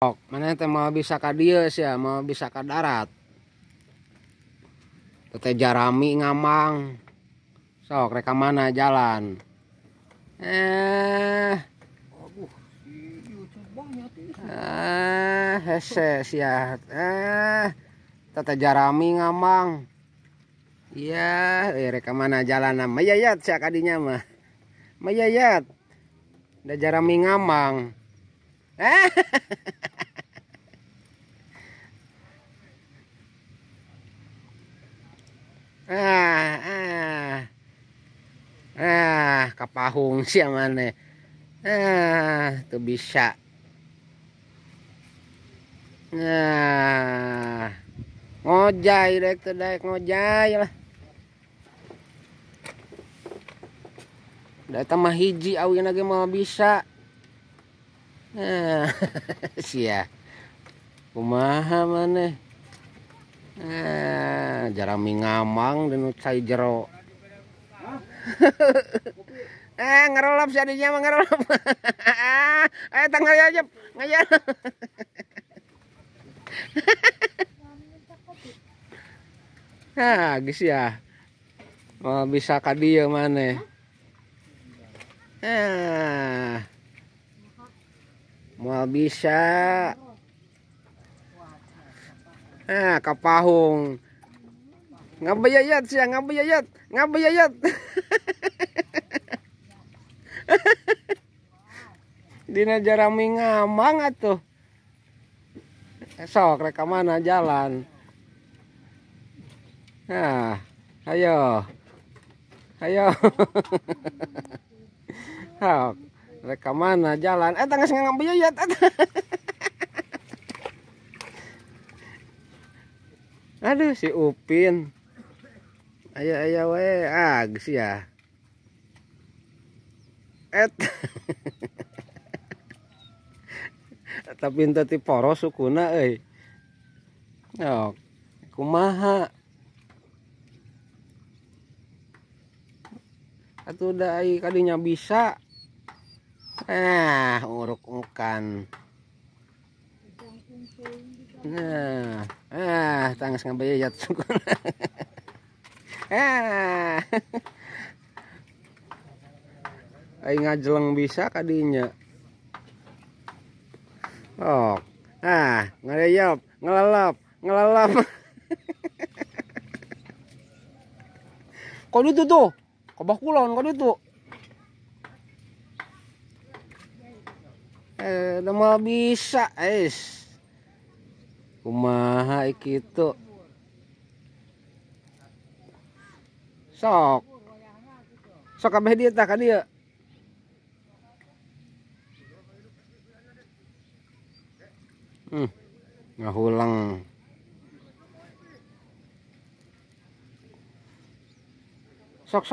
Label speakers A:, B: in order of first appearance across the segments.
A: Mana teh mau bisa ka dieu sia, mau bisa ka darat. Teh Jarami ngamang. Sok reka mana jalan. Hese sia. Teh Jarami ngamang. Iya, reka mana jalan mayayat sia kadinya mah. Mayayat. Da Jarami ngamang. Kapahung sia maneh. Tuh bisa. Ngojay dek teh daek ngojay lah. Da eta mah hiji awina ge mah bisa. Sia. Kumaha maneh? Jarami ngamang dan cai jero. Ngerelap si adiknya mah ngerelap. Tanggal aja ngayal. Geus ya. Mau bisa ka dieu maneh. Mau bisa. Kapahung. Ngabayayat sia, ngabayayat. Dina Jarami ngamang atuh. Sok reka mana jalan. Ayo. Sok reka mana jalan. Geus ngabayayat. Aduh si Upin. Ayo we, geus ya. Tapi ente ti poros sukuna euy. Kumaha? Atuh da ai kadinya bisa. Uruk-ukan. Tangis ngabayayat sukuna. Ai ngajeleng bisa kadinya. Ngareyop, ngelalap. Kok itu tuh? Kobah kulon kok itu. Udah mau bisa, kumaha kitu. Sok kabeh dieu tah ka dieu. Ngahulang. Sok.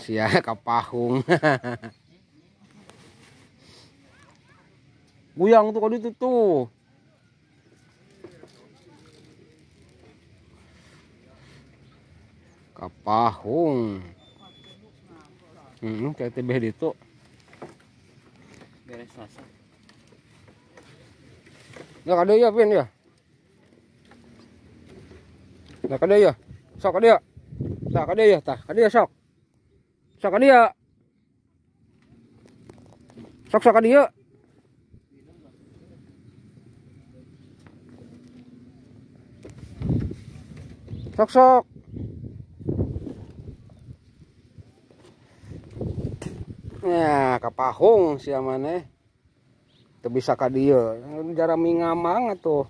A: Sia kapahung. Guyang tuh kok itu tuh. Kapahung. Kayak tebeh ditu. Beres masak. Ya kada ya Pin ya. Nah kada ya. Sok kada ya. Tak kada ya tah. Kada ya sok. Sok kada ya. Sok kada ya. Sok. Kapahung sia maneh. Teu bisa ka dieu. Jarami ngamang atuh.